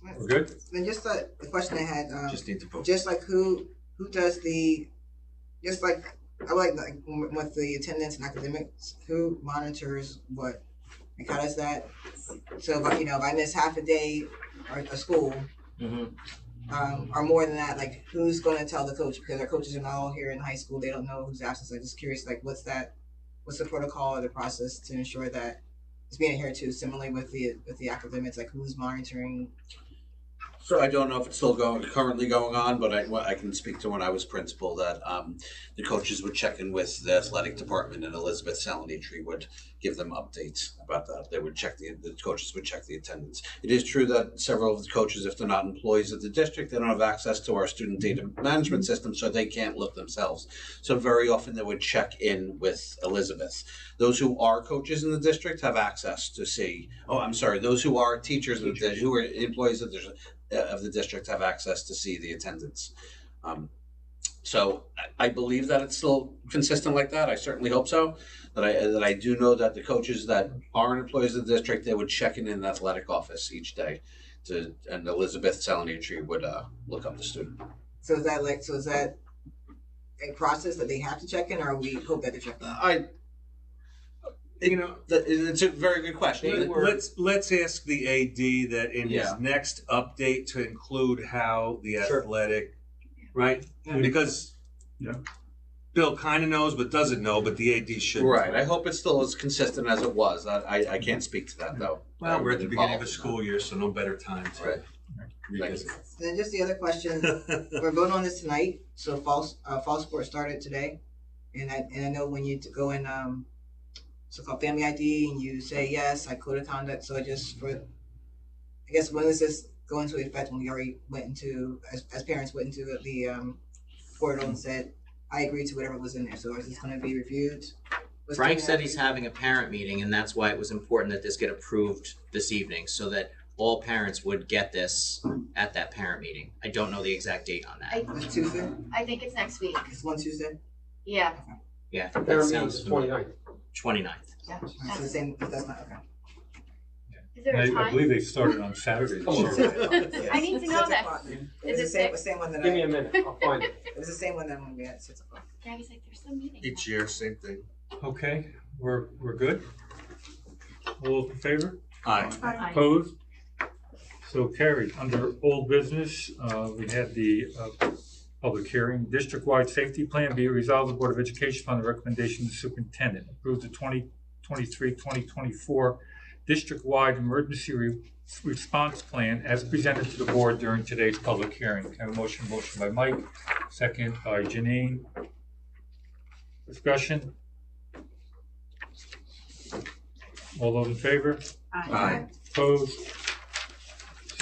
We're good? Then just the question I had, Just need to vote. just like who does just like I would like with the attendance and academics, who monitors what? Like how does that? So if I miss half a day or a school, or more than that, like who's gonna tell the coach, because our coaches are not all here in high school, they don't know who's absent, so I'm just curious, like what's the protocol or the process to ensure that it's being adhered to, similarly with the academics, like who's monitoring? So I don't know if it's still currently going on, but I can speak to when I was principal that the coaches would check in with the athletic department, and Elizabeth Salinitri would give them updates about that. They would check the coaches would check the attendance. It is true that several of the coaches, if they're not employees of the district, they don't have access to our student data management system, so they can't look themselves. So very often they would check in with Elizabeth. Those who are coaches in the district have access to see. Oh, I'm sorry. Those who are teachers who are employees of the district have access to see the attendance. So I believe that it's still consistent like that. I certainly hope so. That I do know that the coaches that aren't employees of the district, they would check in the athletic office each day, and Elizabeth Salinitri would look up the student. So is that a process that they have to check in, or we hope that they check in? It's a very good question. Let's ask the AD that in his next update to include how the athletic, right? Because Bill kind of knows but doesn't know, but the AD should. Right. I hope it's still as consistent as it was. I can't speak to that though. Well, we're at the beginning of the school year, so no better time to revisit. Then just the other question, we're voting on this tonight, so fall sports started today, and I know when you go in so-called family ID and you say yes, I code of conduct. So I guess when does this go into effect? When we already went into as parents went into the portal and said I agree to whatever was in there. So is this going to be reviewed? Frank said he's having a parent meeting, and that's why it was important that this get approved this evening, so that all parents would get this at that parent meeting. I don't know the exact date on that. It's Tuesday. I think it's next week. It's one Tuesday. Yeah. Yeah, I think that sounds 29th. 29th. Yeah. So the same. That's not okay. Is there a I time? believe they started on Saturday. I need to know that. Is it the same one that Give me a minute, I'll find it. It was the same one that when we had 6 o'clock. Gabby's like, there's some meeting. each year, same thing. Okay, we're good? All those in favor? Aye. Opposed? So carried. Under old business, we had the public hearing. District-wide safety plan be resolved, the Board of Education on the recommendation of the superintendent. Approve the 2023-2024 district-wide emergency response plan as presented to the board during today's public hearing. Can I have a motion by Mike, second by Janine. Discussion? All those in favor? Aye. Opposed?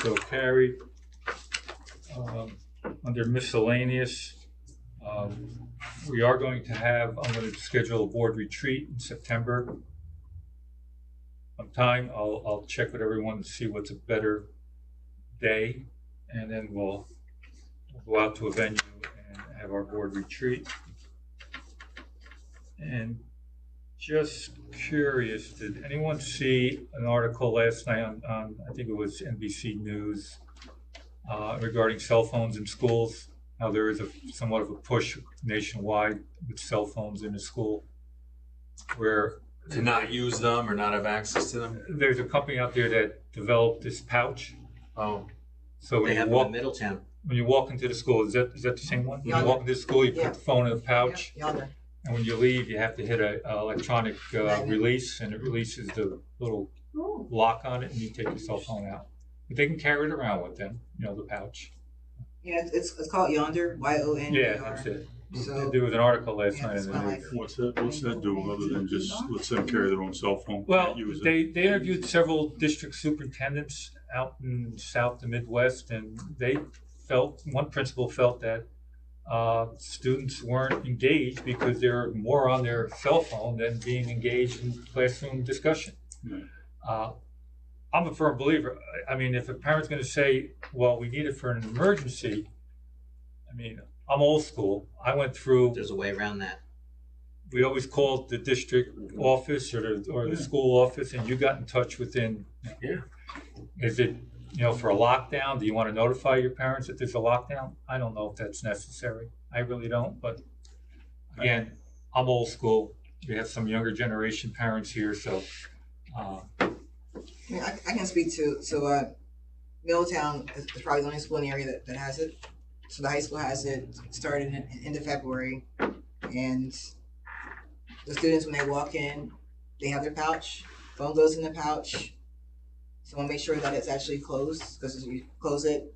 So carried. Under miscellaneous, we are going to I'm going to schedule a board retreat in September. Sometime, I'll check with everyone to see what's a better day, and then we'll go out to a venue and have our board retreat. And just curious, did anyone see an article last night on I think it was NBC News, regarding cell phones in schools? How there is somewhat of a push nationwide with cell phones in the school, where To not use them or not have access to them? there's a company out there that developed this pouch. Oh. So They have them in Middletown. when you walk into the school, is that the same one? When you walk into the school, you put the phone in a pouch, Yonder. and when you leave, you have to hit a electronic release, and it releases the little lock on it, and you take your cell phone out. But they can carry it around with them, the pouch. Yeah, it's called Yonder. YONDR. Yeah, that's it. So There was an article last night it's in kind the of news. like What's that do other than just let them carry their own cell phone? Well, Can't use it. they interviewed several district superintendents out in South and Midwest, and one principal felt that students weren't engaged because they're more on their cell phone than being engaged in classroom discussion. Yeah. I'm a firm believer. I mean, if a parent's going to say, well, we need it for an emergency, I mean, I'm old school. I went through, There's a way around that. we always called the district office or the school office, and you got in touch within. Yeah. Is it, for a lockdown? Do you want to notify your parents that there's a lockdown? I don't know if that's necessary. I really don't. But again, I'm old school. We have some younger generation parents here, so. I mean, I can speak to Middletown is probably the only school in the area that has it. So the high school has it, started in end of February, and the students, when they walk in, they have their pouch, phone goes in the pouch. So we'll make sure that it's actually closed, because you close it,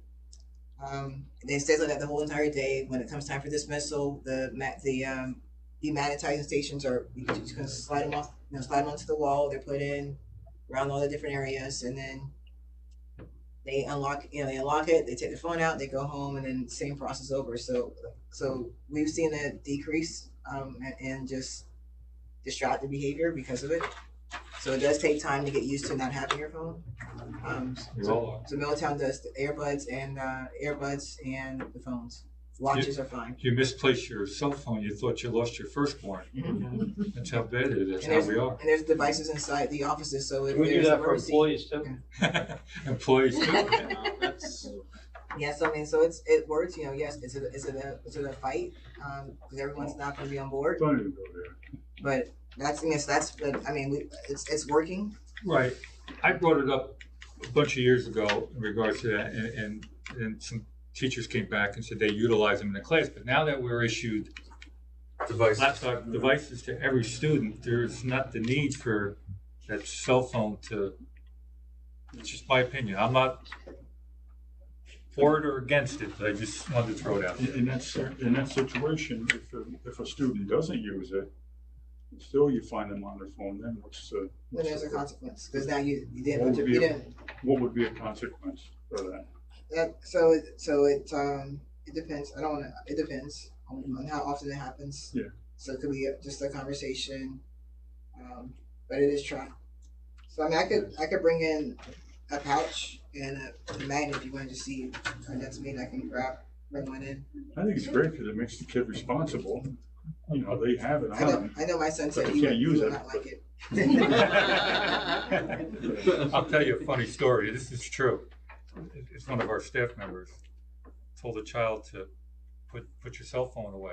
they stay like that the whole entire day. When it comes time for dismissal, the demonetizing stations are, you just gonna slide them off, slide them onto the wall. They're put in around all the different areas, and then they unlock, they unlock it, they take the phone out, they go home, and then same process over. So we've seen a decrease in just distracted behavior because of it. So it does take time to get used to not having your phone. So Middletown does the earbuds and the phones. Watches are fine. If you misplace your cell phone, you thought you lost your firstborn. Mm-hmm. That's how bad it is. That's how we are. And there's devices inside the offices, so if We do there's that for emergency, employees too. Employees too. That's, yes, I mean, so it works. Yes, is it a fight? Because everyone's not going to be on board. Don't even go there. But it's working. Right. I brought it up a bunch of years ago in regards to that, and some teachers came back and said they utilize them in the class. But now that we're issued laptop devices to every student, there's not the need for that cell phone to. It's just my opinion. I'm not for it or against it, but I just wanted to throw it out there. In that situation, if a student doesn't use it, still you find them on their phone, then Then there's a consequence, because now you didn't What put would your, be you a- didn't. what would be a consequence for that? It depends. It depends on how often it happens. Yeah. So it could be just a conversation, but it is tracked. So I mean, I could bring in a pouch and a magnet if you wanted to see our next meeting. I can bring one in. I think it's great because it makes the kid responsible. They have it on. I know my son But said they he can't would use it, not like it. I'll tell you a funny story. This is true. It's one of our staff members told a child to put your cell phone away.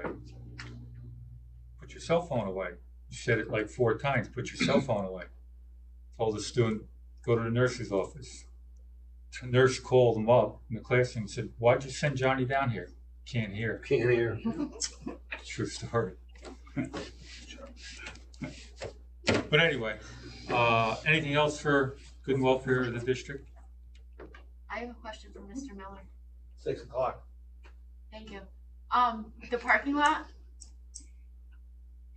Put your cell phone away. You said it like 4 times. Put your cell phone away. Told the student, go to the nurse's office. The nurse called him up in the classroom and said, "Why'd you send Johnny down here? Can't hear." can't hear. True story. But anyway, anything else for good and welfare of the district? I have a question for Mr. Miller. 6 o'clock. Thank you. The parking lot,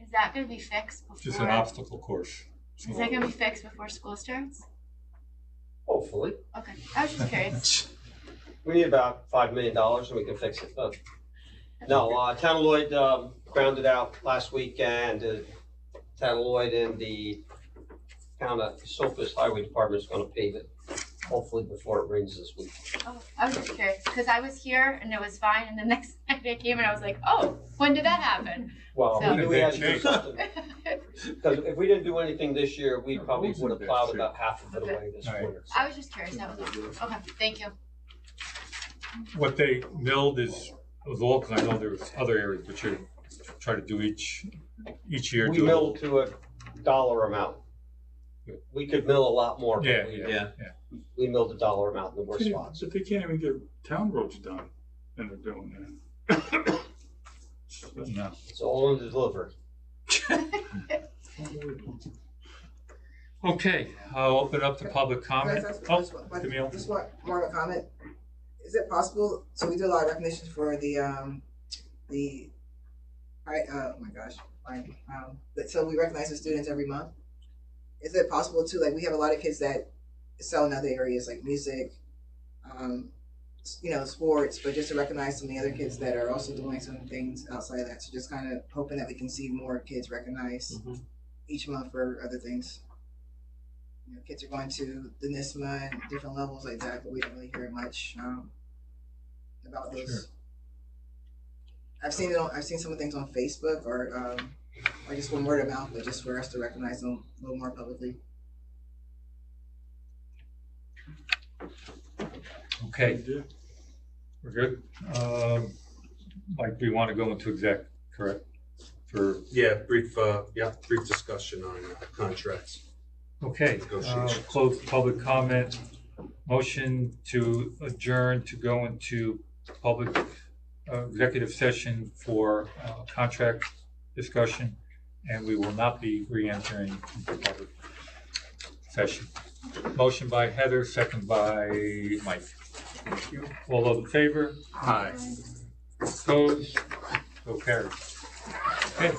is that gonna be fixed before? Just an obstacle course. Is that gonna be fixed before school starts? Hopefully. Okay, I was just curious. We need about $5 million and we can fix it. No, Town of Lloyd grounded out last week, and Town of Lloyd and the Town of Sulphur Highway Department is gonna pave it, hopefully before it rains this week. Oh, I was just curious, because I was here and it was fine, and the next night I came and I was like, oh, when did that happen? Well, So- we knew we had to do something, because if we didn't do anything this year, we probably would have plowed about half of it away this Okay. winter. I was just curious, that was all. Okay, thank you. What they milled is all, because I know there's other areas, but you try to do each year. We do a little- milled to a dollar amount. We could mill a lot more, but Yeah. we milled a dollar amount in the worst spots. But they can't even get town roads done, and they're doing that. No. It's all on the delivery. Okay, I'll open up to public comment. Camille. Just one more of a comment. Is it possible? So we do a lot of recognition for so we recognize the students every month. Is it possible to, like, we have a lot of kids that excel in other areas like music, sports, but just to recognize some of the other kids that are also doing some things outside of that. So just kind of hoping that we can see more kids recognized each month for other things. Kids are going to the NISMA and different levels like that, but we don't really hear much about those. Sure. I've seen some of the things on Facebook or just from word of mouth, but just for us to recognize them a little more publicly. Okay, we're good. Mike, do you want to go into exec, correct? Brief discussion on contracts. Okay, Negotiations. close public comment. Motion to adjourn to go into public executive session for contract discussion, and we will not be re-entering into public session. Motion by Heather, second by Mike. Thank you. All those in favor? Hi. Opposed? So carried. Okay.